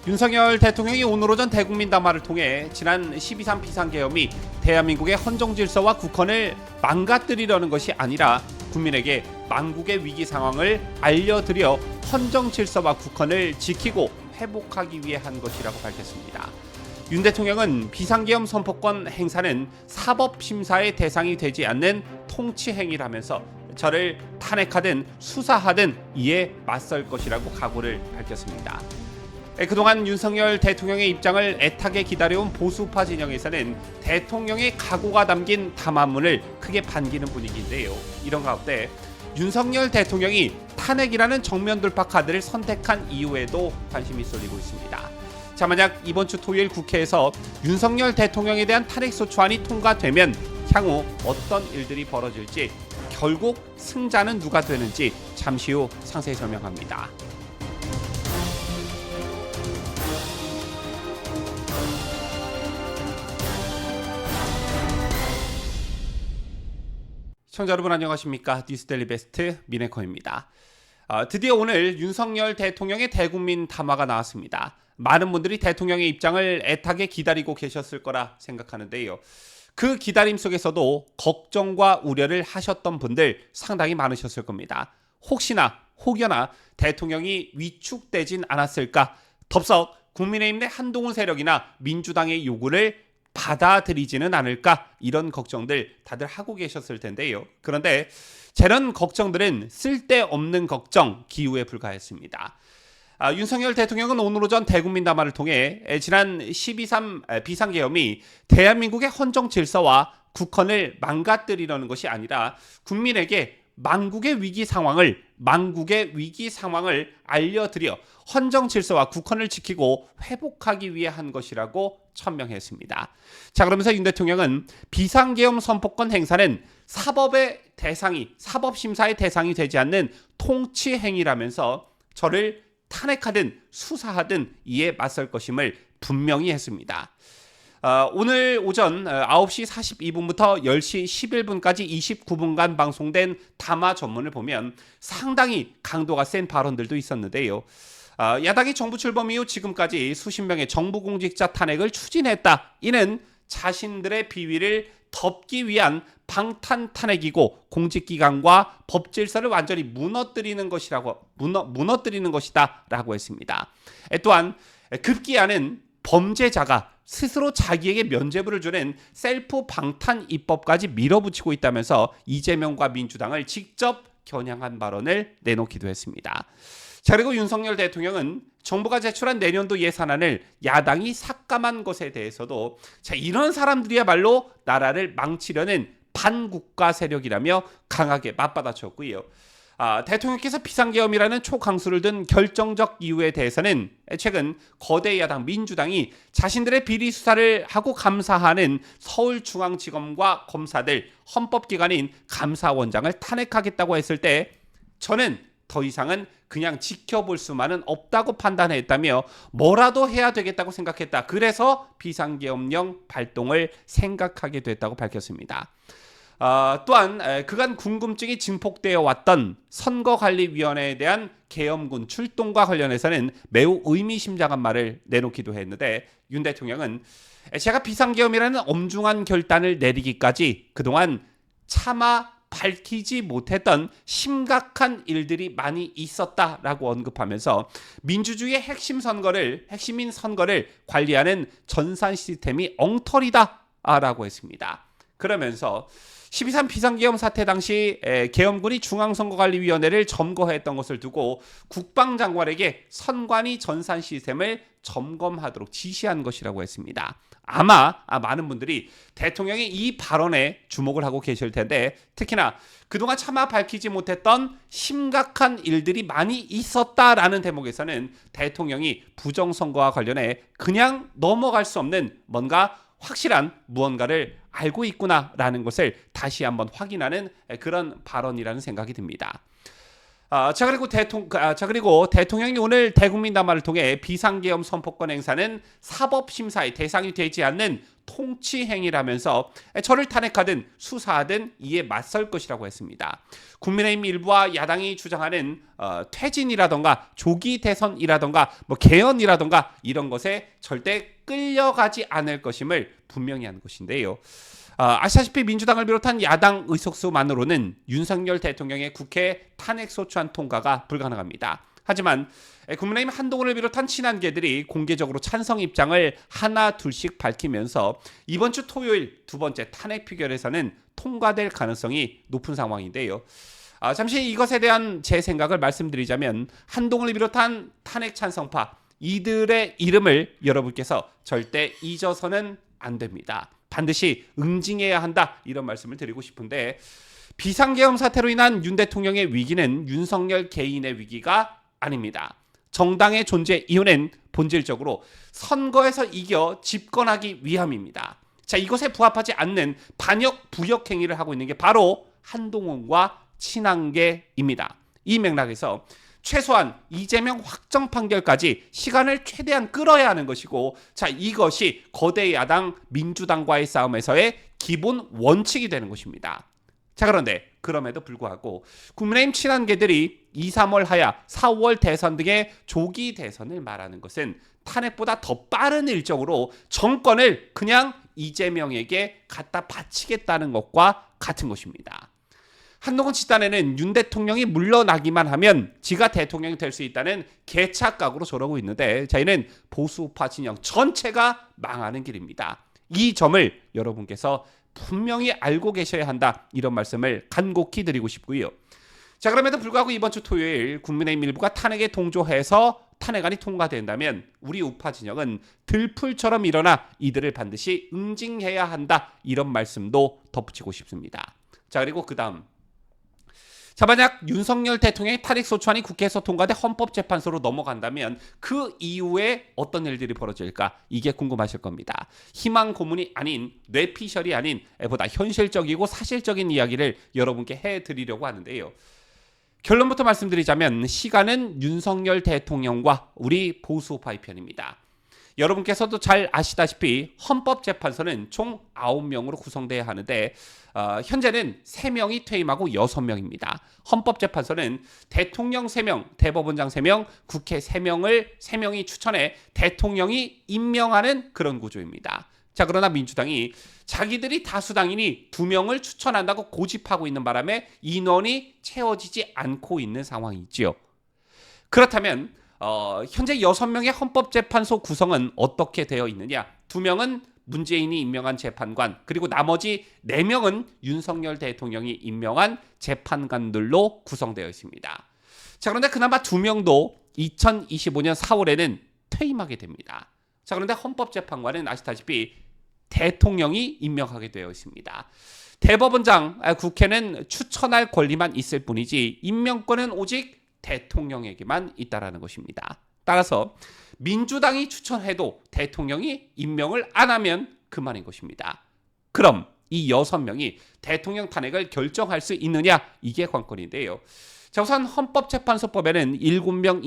윤석열 대통령이 오늘 오전 대국민 담화를 통해 지난 12.3 비상계엄이 대한민국의 헌정질서와 국헌을 망가뜨리려는 것이 아니라 국민에게 망국의 위기 상황을 알려드려 헌정질서와 국헌을 지키고 회복하기 위해 한 것이라고 밝혔습니다. 윤 대통령은 비상계엄 선포권 행사는 사법심사의 대상이 되지 않는 통치행위라면서 저를 탄핵하든 수사하든 이에 맞설 것이라고 각오를 밝혔습니다. 그동안 윤석열 대통령의 입장을 애타게 기다려온 보수파 진영에서는 대통령의 각오가 담긴 담화문을 크게 반기는 분위기인데요. 이런 가운데 윤석열 대통령이 탄핵이라는 정면 돌파 카드를 선택한 이유에도 관심이 쏠리고 있습니다. 자, 만약 이번 주 토요일 국회에서 윤석열 대통령에 대한 탄핵소추안이 통과되면 향후 어떤 일들이 벌어질지, 결국 승자는 누가 되는지 잠시 후 상세히 설명합니다. 시청자 여러분 안녕하십니까? 뉴스데일리 베스트 미네커입니다. 드디어 오늘 윤석열 대통령의 대국민 담화가 나왔습니다. 많은 분들이 대통령의 입장을 애타게 기다리고 계셨을 거라 생각하는데요. 그 기다림 속에서도 걱정과 우려를 하셨던 분들 상당히 많으셨을 겁니다. 혹여나 대통령이 위축되진 않았을까? 덥석 국민의힘 내 한동훈 세력이나 민주당의 요구를 받아들이지는 않을까? 이런 걱정들 다들 하고 계셨을 텐데요. 그런데 저런 걱정들은 쓸데없는 걱정, 기우에 불과했습니다. 윤석열 대통령은 오늘 오전 대국민 담화를 통해 지난 12.3 비상계엄이 대한민국의 헌정 질서와 국헌을 망가뜨리려는 것이 아니라 국민에게 망국의 위기 상황을 알려드려 헌정 질서와 국헌을 지키고 회복하기 위해 한 것이라고 천명했습니다. 자, 그러면서 윤 대통령은 비상계엄 선포권 행사는 사법심사의 대상이 되지 않는 통치행위라면서 저를 탄핵하든 수사하든 이에 맞설 것임을 분명히 했습니다. 오늘 오전 9시 42분부터 10시 11분까지 29분간 방송된 담화 전문을 보면 상당히 강도가 센 발언들도 있었는데요. 야당이 정부 출범 이후 지금까지 수십 명의 정부 공직자 탄핵을 추진했다. 이는 자신들의 비위를 덮기 위한 방탄 탄핵이고 공직기관과 법질서를 완전히 무너뜨리는 것이다라고 했습니다. 또한 급기야는 범죄자가 스스로 자기에게 면죄부를 주는 셀프 방탄 입법까지 밀어붙이고 있다면서 이재명과 민주당을 직접 겨냥한 발언을 내놓기도 했습니다. 자, 그리고 윤석열 대통령은 정부가 제출한 내년도 예산안을 야당이 삭감한 것에 대해서도 이런 사람들이야말로 나라를 망치려는 반국가 세력이라며 강하게 맞받아쳤고요. 대통령께서 비상계엄이라는 초강수를 든 결정적 이유에 대해서는 최근 거대 야당 민주당이 자신들의 비리 수사를 하고 감사하는 서울중앙지검과 검사들, 헌법기관인 감사원장을 탄핵하겠다고 했을 때 저는 더 이상은 그냥 지켜볼 수만은 없다고 판단했다며 뭐라도 해야 되겠다고 생각했다. 그래서 비상계엄령 발동을 생각하게 됐다고 밝혔습니다. 또한 그간 궁금증이 증폭되어 왔던 선거관리위원회에 대한 계엄군 출동과 관련해서는 매우 의미심장한 말을 내놓기도 했는데 윤 대통령은 제가 비상계엄이라는 엄중한 결단을 내리기까지 그동안 차마 밝히지 못했던 심각한 일들이 많이 있었다라고 언급하면서 민주주의의 핵심인 선거를 관리하는 전산 시스템이 엉터리다라고 했습니다. 그러면서 12.3 비상계엄 사태 당시 계엄군이 중앙선거관리위원회를 점거했던 것을 두고 국방장관에게 선관위 전산 시스템을 점검하도록 지시한 것이라고 했습니다. 아마 많은 분들이 대통령의 이 발언에 주목을 하고 계실 텐데 특히나 그동안 차마 밝히지 못했던 심각한 일들이 많이 있었다라는 대목에서는 대통령이 부정선거와 관련해 그냥 넘어갈 수 없는 뭔가 확실한 무언가를 알고 있구나라는 것을 다시 한번 확인하는 그런 발언이라는 생각이 듭니다. 그리고 대통령이 오늘 대국민 담화를 통해 비상계엄 선포권 행사는 사법심사의 대상이 되지 않는 통치 행위라면서 저를 탄핵하든 수사하든 이에 맞설 것이라고 했습니다. 국민의힘 일부와 야당이 주장하는 퇴진이라던가 조기 대선이라던가 개헌이라던가 이런 것에 절대 끌려가지 않을 것임을 분명히 한 것인데요. 아시다시피 민주당을 비롯한 야당 의석수만으로는 윤석열 대통령의 국회 탄핵소추안 통과가 불가능합니다. 하지만 국민의힘 한동훈을 비롯한 친한계들이 공개적으로 찬성 입장을 하나 둘씩 밝히면서 이번 주 토요일 두 번째 탄핵 표결에서는 통과될 가능성이 높은 상황인데요. 잠시 이것에 대한 제 생각을 말씀드리자면 한동훈을 비롯한 탄핵 찬성파 이들의 이름을 여러분께서 절대 잊어서는 안 됩니다. 반드시 응징해야 한다 이런 말씀을 드리고 싶은데 비상계엄 사태로 인한 윤 대통령의 위기는 윤석열 개인의 위기가 아닙니다. 정당의 존재 이유는 본질적으로 선거에서 이겨 집권하기 위함입니다. 자, 이것에 부합하지 않는 반역 부역 행위를 하고 있는 게 바로 한동훈과 친한계입니다. 이 맥락에서 최소한 이재명 확정 판결까지 시간을 최대한 끌어야 하는 것이고, 자, 이것이 거대 야당 민주당과의 싸움에서의 기본 원칙이 되는 것입니다. 자, 그런데 그럼에도 불구하고 국민의힘 친한계들이 2, 3월 하야 4, 5월 대선 등의 조기 대선을 말하는 것은 탄핵보다 더 빠른 일정으로 정권을 그냥 이재명에게 갖다 바치겠다는 것과 같은 것입니다. 한동훈 집단에는 윤 대통령이 물러나기만 하면 지가 대통령이 될 수 있다는 개착각으로 저러고 있는데 저희는 보수우파 진영 전체가 망하는 길입니다. 이 점을 여러분께서 분명히 알고 계셔야 한다 이런 말씀을 간곡히 드리고 싶고요. 자, 그럼에도 불구하고 이번 주 토요일 국민의힘 일부가 탄핵에 동조해서 탄핵안이 통과된다면 우리 우파 진영은 들풀처럼 일어나 이들을 반드시 응징해야 한다 이런 말씀도 덧붙이고 싶습니다. 자, 그리고 그 다음 자, 만약 윤석열 대통령의 탄핵소추안이 국회에서 통과돼 헌법재판소로 넘어간다면 그 이후에 어떤 일들이 벌어질까? 이게 궁금하실 겁니다. 희망 고문이 아닌 뇌피셜이 아닌 보다 현실적이고 사실적인 이야기를 여러분께 해드리려고 하는데요. 결론부터 말씀드리자면 시간은 윤석열 대통령과 우리 보수파의 편입니다. 여러분께서도 잘 아시다시피 헌법재판소는 총 9명으로 구성돼야 하는데 현재는 3명이 퇴임하고 6명입니다. 헌법재판소는 대통령 3명, 대법원장 3명, 국회 3명이 추천해 대통령이 임명하는 그런 구조입니다. 자, 그러나 민주당이 자기들이 다수당이니 2명을 추천한다고 고집하고 있는 바람에 인원이 채워지지 않고 있는 상황이지요. 그렇다면 현재 6명의 헌법재판소 구성은 어떻게 되어 있느냐? 2명은 문재인이 임명한 재판관, 그리고 나머지 4명은 윤석열 대통령이 임명한 재판관들로 구성되어 있습니다. 자, 그런데 그나마 2명도 2025년 4월에는 퇴임하게 됩니다. 자, 그런데 헌법재판관은 아시다시피 대통령이 임명하게 되어 있습니다. 대법원장, 국회는 추천할 권리만 있을 뿐이지 임명권은 오직 대통령에게만 있다라는 것입니다. 따라서 민주당이 추천해도 대통령이 임명을 안 하면 그만인 것입니다. 그럼 이 6명이 대통령 탄핵을 결정할 수 있느냐? 이게 관건인데요. 자, 우선 헌법재판소법에는 7명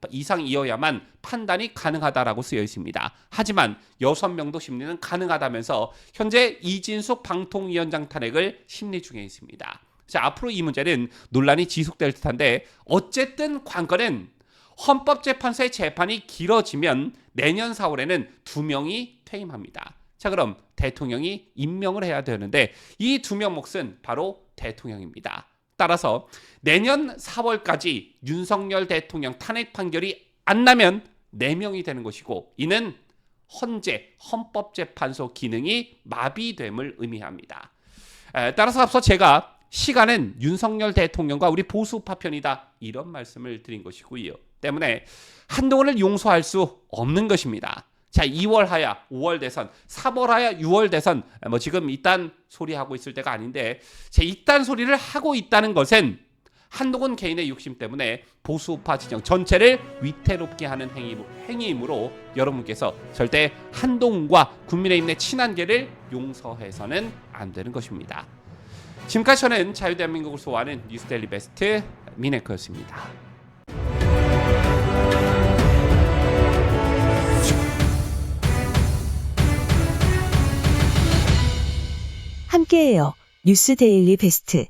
이상이어야만 판단이 가능하다라고 쓰여 있습니다. 하지만 6명도 심리는 가능하다면서 현재 이진숙 방통위원장 탄핵을 심리 중에 있습니다. 자, 앞으로 이 문제는 논란이 지속될 듯한데 어쨌든 관건은 헌법재판소의 재판이 길어지면 내년 4월에는 2명이 퇴임합니다. 자, 그럼 대통령이 임명을 해야 되는데 이 2명 몫은 바로 대통령입니다. 따라서 내년 4월까지 윤석열 대통령 탄핵 판결이 안 나면 4명이 되는 것이고 이는 헌재 헌법재판소 기능이 마비됨을 의미합니다. 따라서 앞서 제가 시간은 윤석열 대통령과 우리 보수파 편이다 이런 말씀을 드린 것이고요. 때문에 한동훈을 용서할 수 없는 것입니다. 자, 2월 하야 5월 대선, 3월 하야 6월 대선 지금 이딴 소리 하고 있을 때가 아닌데 제 이딴 소리를 하고 있다는 것은 한동훈 개인의 욕심 때문에 보수파 진영 전체를 위태롭게 하는 행위이므로 여러분께서 절대 한동훈과 국민의힘 내 친한계를 용서해서는 안 되는 것입니다. 지금까지 저는 자유대한민국을 소화하는 뉴스데일리 베스트 미네커였습니다. 함께해요. 뉴스 데일리 베스트.